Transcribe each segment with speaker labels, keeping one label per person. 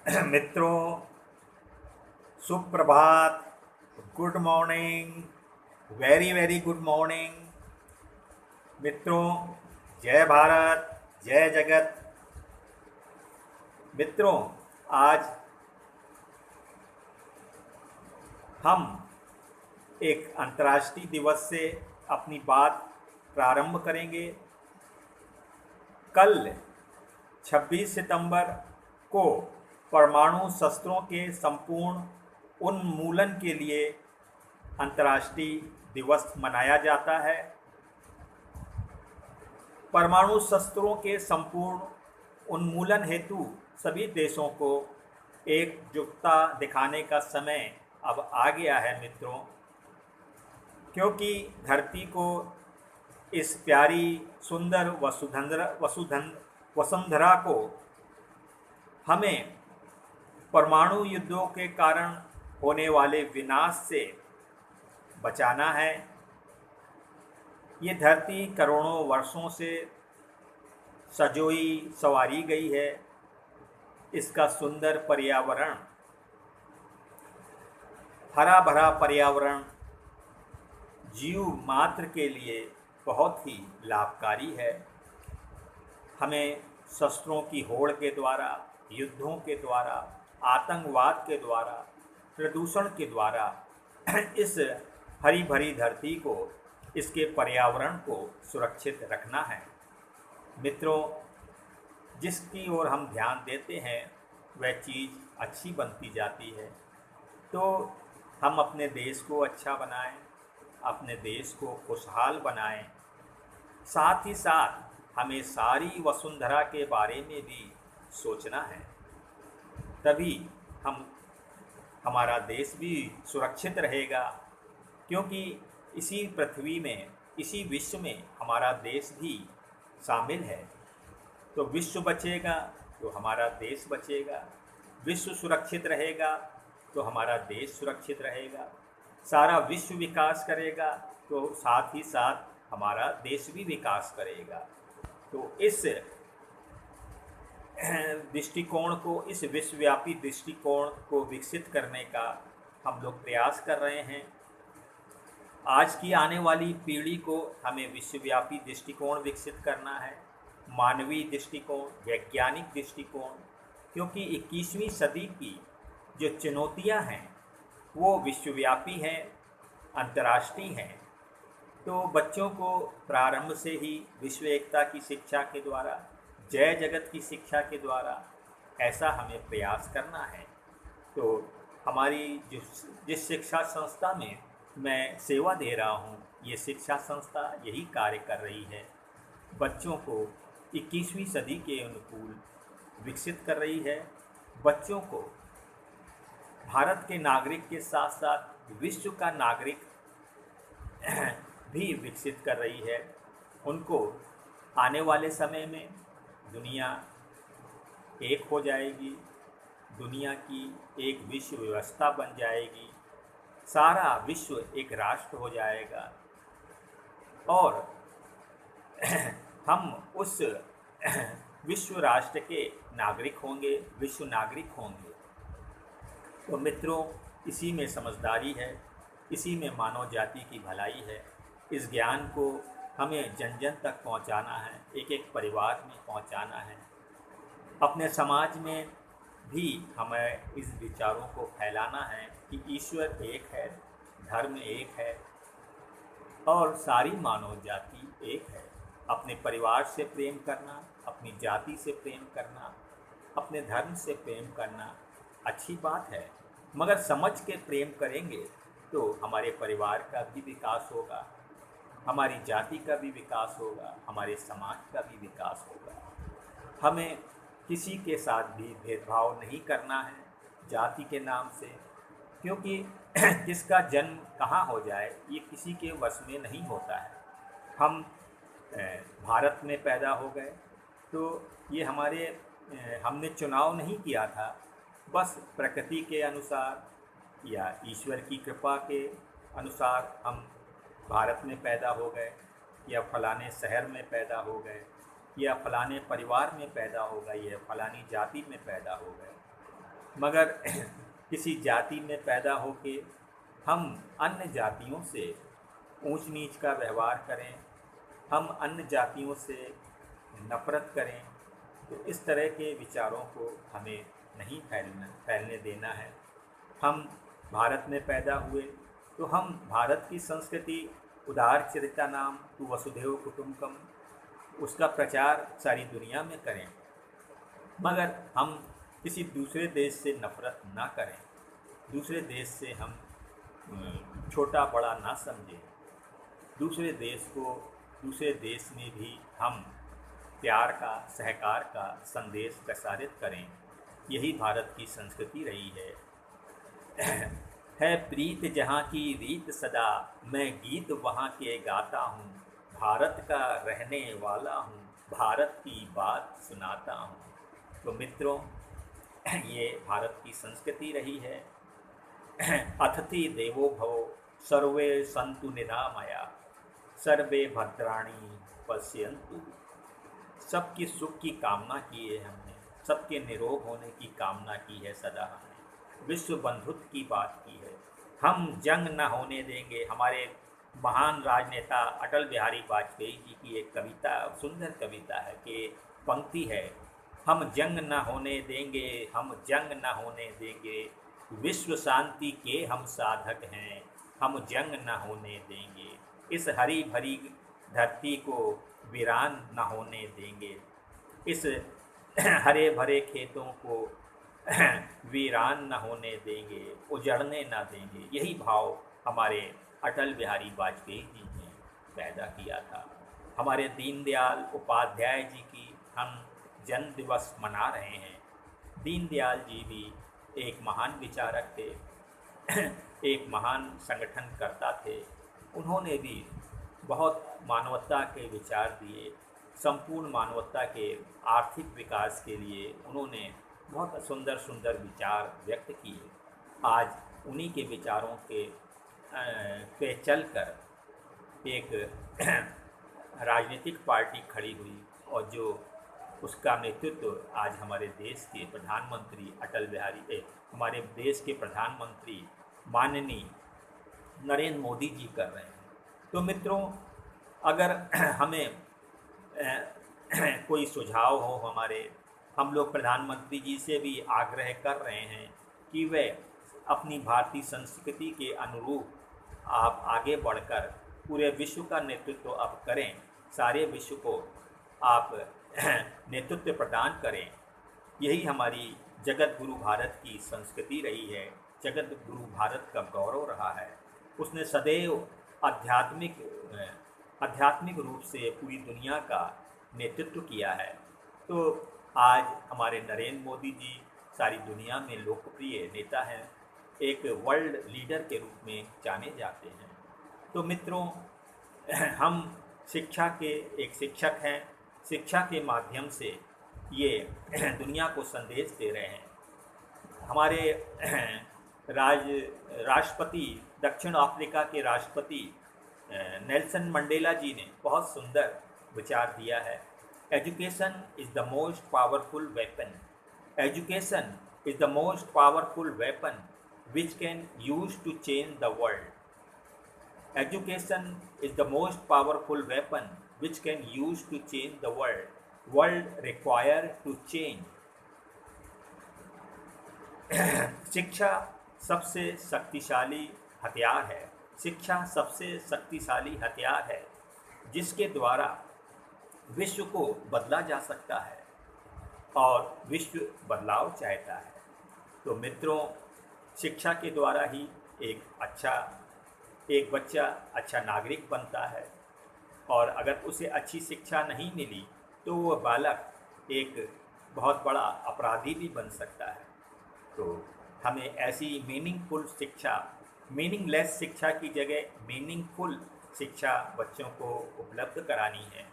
Speaker 1: मित्रों, सुप्रभात। Good morning. Very very good morning. मित्रों, जय भारत, जय जगत। मित्रों, आज हम एक अंतर्राष्ट्रीय दिवस से अपनी बात प्रारंभ करेंगे। कल 26 सितंबर को परमाणु शस्त्रों के संपूर्ण उन्मूलन के लिए अंतर्राष्ट्रीय दिवस मनाया जाता है। परमाणु शस्त्रों के संपूर्ण उन्मूलन हेतु सभी देशों को एकजुटता दिखाने का समय अब आ गया है मित्रों, क्योंकि धरती को इस प्यारी सुंदर वसुंधरा को हमें परमाणु युद्धों के कारण होने वाले विनाश से बचाना है। ये धरती करोड़ों वर्षों से सजोई संवारी गई है। इसका सुंदर पर्यावरण, हरा भरा पर्यावरण जीव मात्र के लिए बहुत ही लाभकारी है। हमें शस्त्रों की होड़ के द्वारा, युद्धों के द्वारा, आतंकवाद के द्वारा, प्रदूषण के द्वारा इस हरी भरी धरती को, इसके पर्यावरण को सुरक्षित रखना है। मित्रों, जिसकी ओर हम ध्यान देते हैं वह चीज़ अच्छी बनती जाती है। तो हम अपने देश को अच्छा बनाएं, अपने देश को खुशहाल बनाएं। साथ ही साथ हमें सारी वसुंधरा के बारे में भी सोचना है, तभी हमारा देश भी सुरक्षित रहेगा। क्योंकि इसी पृथ्वी में, इसी विश्व में हमारा देश भी शामिल है। तो विश्व बचेगा तो हमारा देश बचेगा, विश्व सुरक्षित रहेगा तो हमारा देश सुरक्षित रहेगा। सारा विश्व विकास करेगा तो साथ ही साथ हमारा देश भी विकास करेगा। तो इस दृष्टिकोण को, इस विश्वव्यापी दृष्टिकोण को विकसित करने का हम लोग प्रयास कर रहे हैं। आज की आने वाली पीढ़ी को हमें विश्वव्यापी दृष्टिकोण विकसित करना है, मानवीय दृष्टिकोण, वैज्ञानिक दृष्टिकोण। क्योंकि 21वीं सदी की जो चुनौतियां हैं वो विश्वव्यापी हैं, अंतर्राष्ट्रीय हैं। तो बच्चों को प्रारंभ से ही विश्व एकता की शिक्षा के द्वारा, जय जगत की शिक्षा के द्वारा ऐसा हमें प्रयास करना है। तो हमारी जिस शिक्षा संस्था में मैं सेवा दे रहा हूँ, ये शिक्षा संस्था यही कार्य कर रही है, बच्चों को 21वीं सदी के अनुकूल विकसित कर रही है। बच्चों को भारत के नागरिक के साथ साथ विश्व का नागरिक भी विकसित कर रही है। उनको आने वाले समय में दुनिया एक हो जाएगी, दुनिया की एक विश्व व्यवस्था बन जाएगी, सारा विश्व एक राष्ट्र हो जाएगा और हम उस विश्व राष्ट्र के नागरिक होंगे, विश्व नागरिक होंगे। तो मित्रों, इसी में समझदारी है, इसी में मानव जाति की भलाई है। इस ज्ञान को हमें जन जन तक पहुंचाना है, एक एक परिवार में पहुंचाना है। अपने समाज में भी हमें इस विचारों को फैलाना है कि ईश्वर एक है, धर्म एक है और सारी मानव जाति एक है। अपने परिवार से प्रेम करना, अपनी जाति से प्रेम करना, अपने धर्म से प्रेम करना अच्छी बात है, मगर समझ के प्रेम करेंगे तो हमारे परिवार का भी विकास होगा, हमारी जाति का भी विकास होगा, हमारे समाज का भी विकास होगा। हमें किसी के साथ भी भेदभाव नहीं करना है जाति के नाम से, क्योंकि किसका जन्म कहाँ हो जाए ये किसी के वश में नहीं होता है। हम भारत में पैदा हो गए तो ये हमने चुनाव नहीं किया था, बस प्रकृति के अनुसार या ईश्वर की कृपा के अनुसार हम भारत में पैदा हो गए, या फलाने शहर में पैदा हो गए, या फलाने परिवार में पैदा हो गए, या फलानी जाति में पैदा हो गए। मगर किसी जाति में पैदा होके हम अन्य जातियों से ऊंच नीच का व्यवहार करें, हम अन्य जातियों से नफ़रत करें, तो इस तरह के विचारों को हमें नहीं फैलने देना है। हम भारत में पैदा हुए तो हम भारत की संस्कृति उदार चरिता नाम तु वसुधैव कुटुम्बकम, उसका प्रचार सारी दुनिया में करें, मगर हम किसी दूसरे देश से नफ़रत ना करें, दूसरे देश से हम छोटा बड़ा ना समझें, दूसरे देश में भी हम प्यार का, सहकार का संदेश प्रसारित करें। यही भारत की संस्कृति रही है प्रीत जहाँ की रीत सदा, मैं गीत वहाँ के गाता हूँ, भारत का रहने वाला हूँ, भारत की बात सुनाता हूँ। तो मित्रों, ये भारत की संस्कृति रही है। अतिथि देवो भवो, सर्वे सन्तु निरामया, सर्वे भद्राणि पश्यन्तु। सबकी सुख की कामना की है हमने, सबके निरोग होने की कामना की है सदा हमने, विश्व बंधुत्व की बात की है। हम जंग न होने देंगे। हमारे महान राजनेता अटल बिहारी वाजपेयी जी की एक कविता, सुंदर कविता है कि पंक्ति है, हम जंग न होने देंगे, हम जंग न होने देंगे, विश्व शांति के हम साधक हैं, हम जंग न होने देंगे, इस हरी भरी धरती को वीरान न होने देंगे, इस हरे भरे खेतों को वीरान न होने देंगे, उजड़ने न देंगे। यही भाव हमारे अटल बिहारी वाजपेयी जी ने पैदा किया था। हमारे दीनदयाल उपाध्याय जी की हम जन्म दिवस मना रहे हैं। दीनदयाल जी भी एक महान विचारक थे, एक महान संगठनकर्ता थे। उन्होंने भी बहुत मानवता के विचार दिए, संपूर्ण मानवता के आर्थिक विकास के लिए उन्होंने बहुत सुंदर सुंदर विचार व्यक्त किए। आज उन्हीं के विचारों के पे चलकर एक राजनीतिक पार्टी खड़ी हुई और जो उसका नेतृत्व आज हमारे देश के प्रधानमंत्री हमारे देश के प्रधानमंत्री माननीय नरेंद्र मोदी जी कर रहे हैं। तो मित्रों, अगर हमें कोई सुझाव हो हम लोग प्रधानमंत्री जी से भी आग्रह कर रहे हैं कि वे अपनी भारतीय संस्कृति के अनुरूप आप आगे बढ़कर पूरे विश्व का नेतृत्व अब करें, सारे विश्व को आप नेतृत्व प्रदान करें। यही हमारी जगत गुरु भारत की संस्कृति रही है, जगत गुरु भारत का गौरव रहा है। उसने सदैव आध्यात्मिक रूप से पूरी दुनिया का नेतृत्व किया है। तो आज हमारे नरेंद्र मोदी जी सारी दुनिया में लोकप्रिय नेता हैं, एक वर्ल्ड लीडर के रूप में जाने जाते हैं। तो मित्रों, हम शिक्षा के एक शिक्षक हैं, शिक्षा के माध्यम से ये दुनिया को संदेश दे रहे हैं। हमारे राष्ट्रपति, दक्षिण अफ्रीका के राष्ट्रपति नेल्सन मंडेला जी ने बहुत सुंदर विचार दिया है। Education is the most powerful weapon, education is the most powerful weapon which can use to change the world. Education is the most powerful weapon which can use to change the world. World require to change. शिक्षा सबसे शक्तिशाली हथियार है, शिक्षा सबसे शक्तिशाली हथियार है जिसके द्वारा विश्व को बदला जा सकता है और विश्व बदलाव चाहता है। तो मित्रों, शिक्षा के द्वारा ही एक बच्चा अच्छा नागरिक बनता है, और अगर उसे अच्छी शिक्षा नहीं मिली तो वह बालक एक बहुत बड़ा अपराधी भी बन सकता है। तो हमें ऐसी मीनिंगफुल शिक्षा, मीनिंगलेस शिक्षा की जगह मीनिंगफुल शिक्षा बच्चों को उपलब्ध करानी है।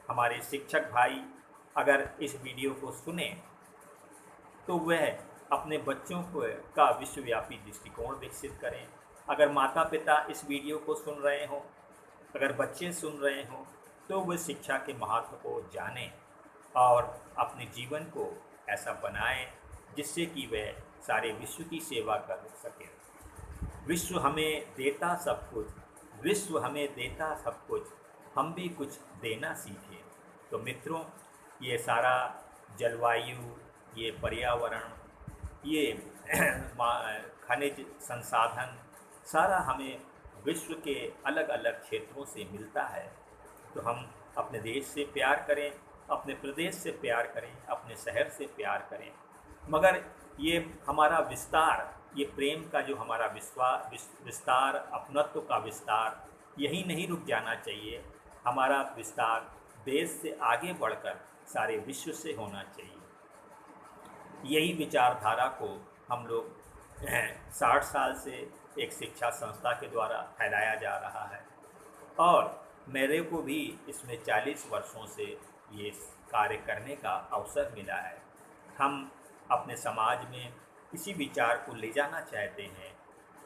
Speaker 1: हमारे शिक्षक भाई अगर इस वीडियो को सुने तो वह अपने बच्चों का विश्वव्यापी दृष्टिकोण विकसित करें। अगर माता पिता इस वीडियो को सुन रहे हों, अगर बच्चे सुन रहे हों, तो वे शिक्षा के महत्व को जानें और अपने जीवन को ऐसा बनाएं जिससे कि वे सारे विश्व की सेवा कर सकें। विश्व हमें देता सब कुछ, विश्व हमें देता सब कुछ, हम भी कुछ देना सीखें। तो मित्रों, ये सारा जलवायु, ये पर्यावरण, ये खनिज संसाधन, सारा हमें विश्व के अलग अलग क्षेत्रों से मिलता है। तो हम अपने देश से प्यार करें, अपने प्रदेश से प्यार करें, अपने शहर से प्यार करें, मगर ये हमारा विस्तार, ये प्रेम का जो हमारा विस्तार, अपनत्व का विस्तार, यही नहीं रुक जाना चाहिए। हमारा विस्तार देश से आगे बढ़कर सारे विश्व से होना चाहिए। यही विचारधारा को हम लोग 60 साल से एक शिक्षा संस्था के द्वारा फैलाया जा रहा है, और मेरे को भी इसमें 40 वर्षों से ये कार्य करने का अवसर मिला है। हम अपने समाज में इसी विचार को ले जाना चाहते हैं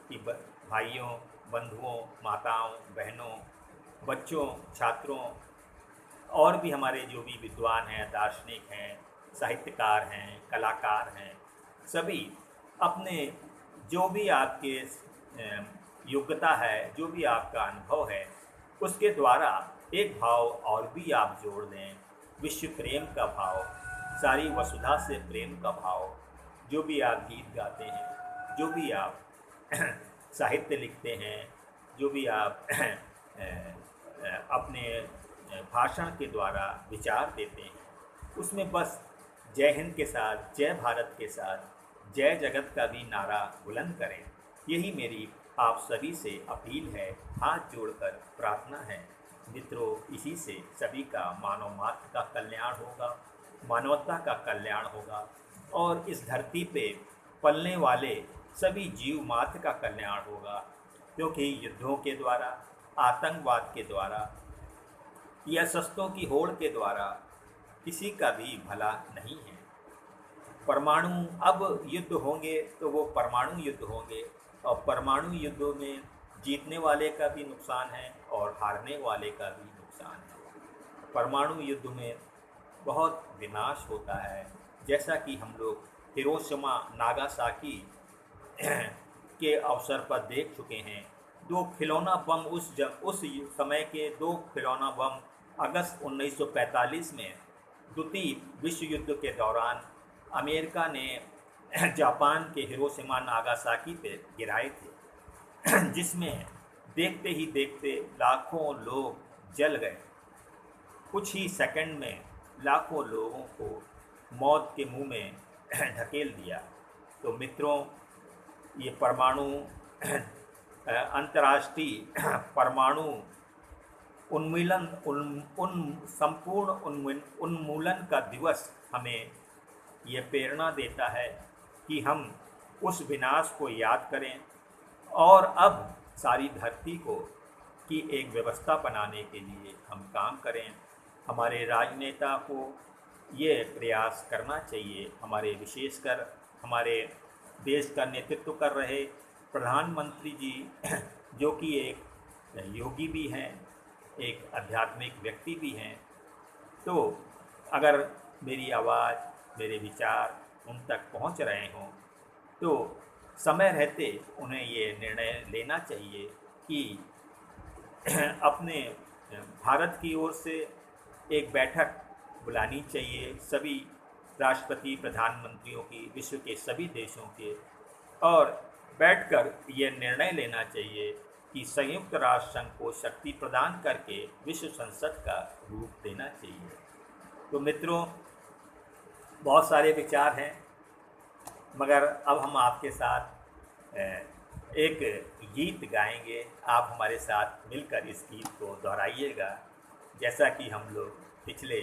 Speaker 1: कि भाइयों, बंधुओं, माताओं, बहनों, बच्चों, छात्रों और भी हमारे जो भी विद्वान हैं, दार्शनिक हैं, साहित्यकार हैं, कलाकार हैं, सभी अपने जो भी आपके योग्यता है, जो भी आपका अनुभव है, उसके द्वारा एक भाव और भी आप जोड़ दें, विश्व प्रेम का भाव, सारी वसुधा से प्रेम का भाव। जो भी आप गीत गाते हैं, जो भी आप साहित्य लिखते हैं, जो भी आप अपने भाषण के द्वारा विचार देते हैं, उसमें बस जय हिंद के साथ, जय भारत के साथ, जय जगत का भी नारा बुलंद करें। यही मेरी आप सभी से अपील है, हाथ जोड़कर प्रार्थना है। मित्रों, इसी से सभी का मानव मात्र का कल्याण होगा, मानवता का कल्याण होगा, और इस धरती पे पलने वाले सभी जीव मात्र का कल्याण होगा। क्योंकि युद्धों के द्वारा, आतंकवाद के द्वारा या शस्त्रों की होड़ के द्वारा किसी का भी भला नहीं है। परमाणु, अब युद्ध होंगे तो वो परमाणु युद्ध होंगे, और परमाणु युद्धों में जीतने वाले का भी नुकसान है और हारने वाले का भी नुकसान है। परमाणु युद्ध में बहुत विनाश होता है, जैसा कि हम लोग हिरोशिमा नागासाकी के अवसर पर देख चुके हैं। दो खिलौना बम, उस समय के दो खिलौना बम अगस्त 1945 में द्वितीय विश्व युद्ध के दौरान अमेरिका ने जापान के हिरोशिमा नागासाकी पे गिराए थे, जिसमें देखते ही देखते लाखों लोग जल गए। कुछ ही सेकंड में लाखों लोगों को मौत के मुंह में ढकेल दिया। तो मित्रों, ये परमाणु अंतर्राष्ट्रीय परमाणु उन्मूलन संपूर्ण उन्मूलन का दिवस हमें ये प्रेरणा देता है कि हम उस विनाश को याद करें और अब सारी धरती को की एक व्यवस्था बनाने के लिए हम काम करें। हमारे राजनेता को ये प्रयास करना चाहिए, हमारे विशेषकर हमारे देश का नेतृत्व कर रहे प्रधानमंत्री जी, जो कि एक योगी भी हैं, एक आध्यात्मिक व्यक्ति भी हैं। तो अगर मेरी आवाज़, मेरे विचार उन तक पहुंच रहे हों, तो समय रहते उन्हें ये निर्णय लेना चाहिए कि अपने भारत की ओर से एक बैठक बुलानी चाहिए सभी राष्ट्रपति प्रधानमंत्रियों की, विश्व के सभी देशों के, और बैठकर ये निर्णय लेना चाहिए कि संयुक्त राष्ट्र संघ को शक्ति प्रदान करके विश्व संसद का रूप देना चाहिए। तो मित्रों, बहुत सारे विचार हैं, मगर अब हम आपके साथ एक गीत गाएंगे। आप हमारे साथ मिलकर इस गीत को दोहराइएगा, जैसा कि हम लोग पिछले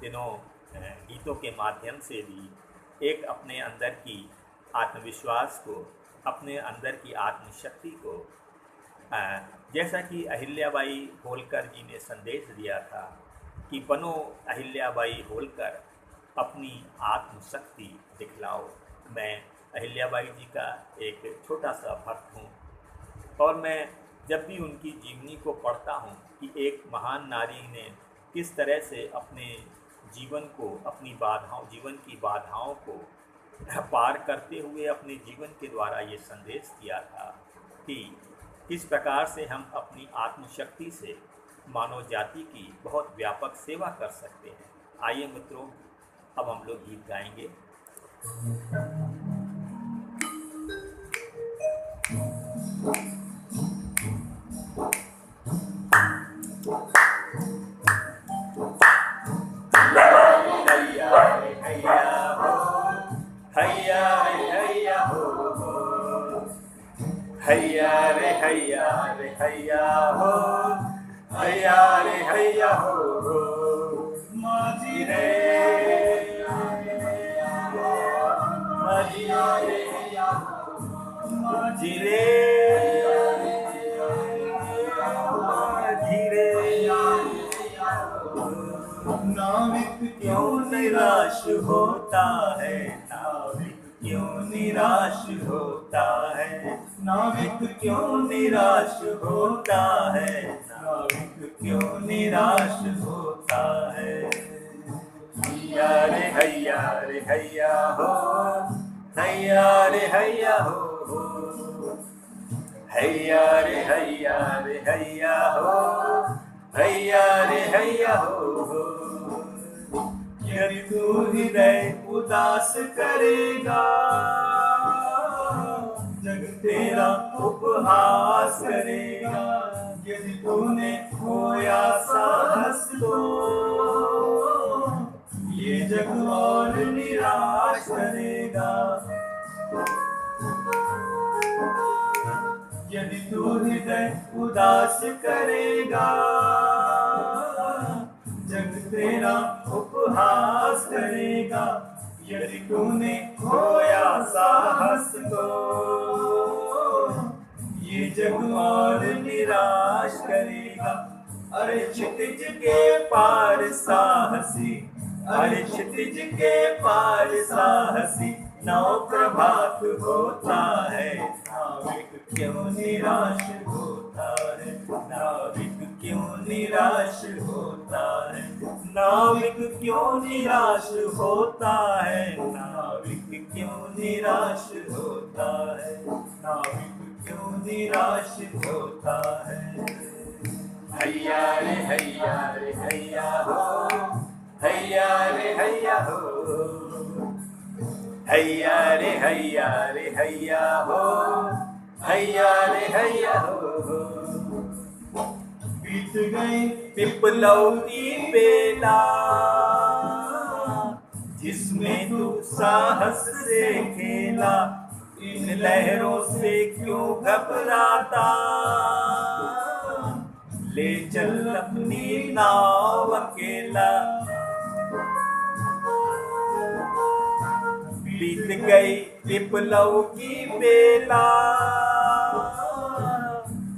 Speaker 1: दिनों गीतों के माध्यम से भी एक अपने अंदर की आत्मविश्वास को, अपने अंदर की आत्मशक्ति को, जैसा कि अहिल्याबाई होलकर जी ने संदेश दिया था कि बनो अहिल्याबाई होलकर, अपनी आत्मशक्ति दिखलाओ। मैं अहिल्याबाई जी का एक छोटा सा भक्त हूँ, और मैं जब भी उनकी जीवनी को पढ़ता हूँ कि एक महान नारी ने किस तरह से अपने जीवन को, अपनी बाधाओं, जीवन की बाधाओं को पार करते हुए अपने जीवन के द्वारा ये संदेश दिया था कि किस प्रकार से हम अपनी आत्मशक्ति से मानव जाति की बहुत व्यापक सेवा कर सकते हैं। आइए मित्रों, अब हम लोग गीत गाएंगे। हैया रे हैया रे हैया हो, हैया रे हैया हो, माझी रे माझी रे माझी रे माझी रे। नाविक क्यों निराश होता है, नाविक क्यों निराश होता है, नाविक क्यों निराश होता है, नाविक क्यों निराश होता है। हैया रे हैया रे हैया हो, हैया रे हैया हो, हैया रे हैया रे हैया हो, हैया रे हैया हो। यदि तू हृदय उदास करेगा, जग तेरा उपहास करेगा। यदि तूने खोया साहस तो ये जग और निराश करेगा। यदि तू हृदय उदास करेगा, जग तेरा उपहास करेगा। यदि तूने खोया साहस को ये जग और निराश करेगा। अरे क्षितिज के पार साहसी, अरे क्षितिज के पार साहसी, नव प्रभात होता है। नाविक क्यों निराश होता है, नाविक क्यों निराश होता है, नाविक क्यों निराश होता है, नाविक क्यों निराश होता है, नाविक क्यों निराश होता है। हैया रे हैया रे हैया हो, हैया रे हैया हो, हैया रे हैया रे हैया हो, हैया रे हैया हो। बीत गई विप्लव की बेला, जिसमें तू साहस से खेला। इन लहरों से क्यों घबराता, ले चल अपनी नाव अकेला। बीत गई विप्लव की बेला,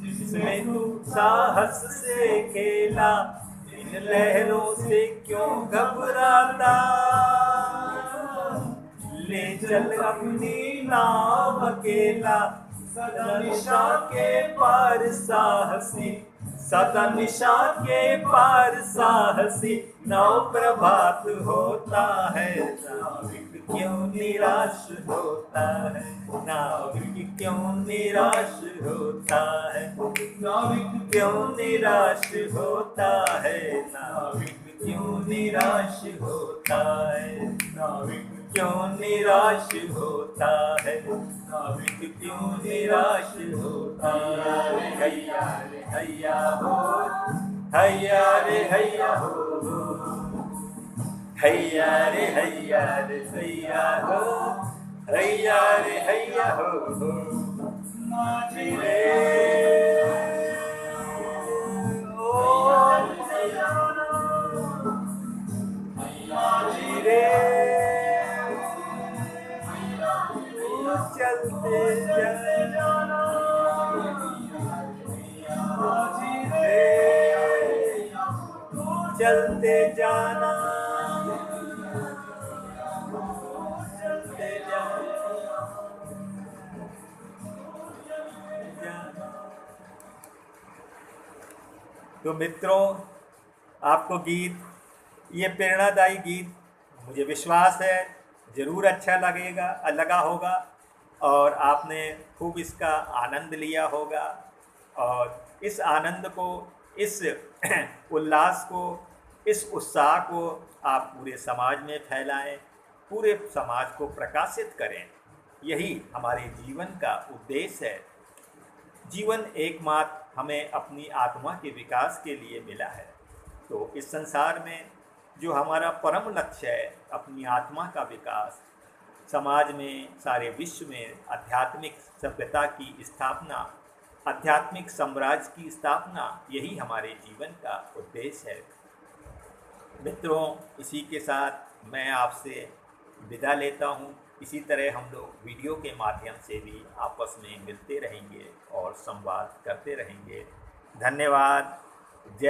Speaker 1: जिसमें तू साहस से खेला। इन लहरों से क्यों घबराता, ले चल अपनी नाव अकेला। सदा निशा के पार साहसी, सदा निशा के पार साहसी, नव प्रभात होता है। नाविक क्यों निराश होता है, नाविक क्यों निराश होता है, नाविक क्यों निराश होता है, नाविक क्यों निराश होता है, नाविक क्यों निराश होता है, नाविक क्यों निराश होता है। हैया रे हैया हो, हैया रे हैया हो, हैया रे हैया रे हैया हो, हैया रे हैया हो। माझी रे माझी रे चलते जाना, माझी रे चलते जाना, चलते जाना। तो मित्रों, आपको गीत, ये प्रेरणादायी गीत मुझे विश्वास है ज़रूर अच्छा लगा होगा और आपने खूब इसका आनंद लिया होगा। और इस आनंद को, इस उल्लास को, इस उत्साह को आप पूरे समाज में फैलाएं, पूरे समाज को प्रकाशित करें। यही हमारे जीवन का उद्देश्य है। जीवन एकमात्र हमें अपनी आत्मा के विकास के लिए मिला है। तो इस संसार में जो हमारा परम लक्ष्य है, अपनी आत्मा का विकास, समाज में, सारे विश्व में आध्यात्मिक सभ्यता की स्थापना, आध्यात्मिक साम्राज्य की स्थापना, यही हमारे जीवन का उद्देश्य है। मित्रों, इसी के साथ मैं आपसे विदा लेता हूँ। इसी तरह हम लोग वीडियो के माध्यम से भी आपस में मिलते रहेंगे और संवाद करते रहेंगे। धन्यवाद। जय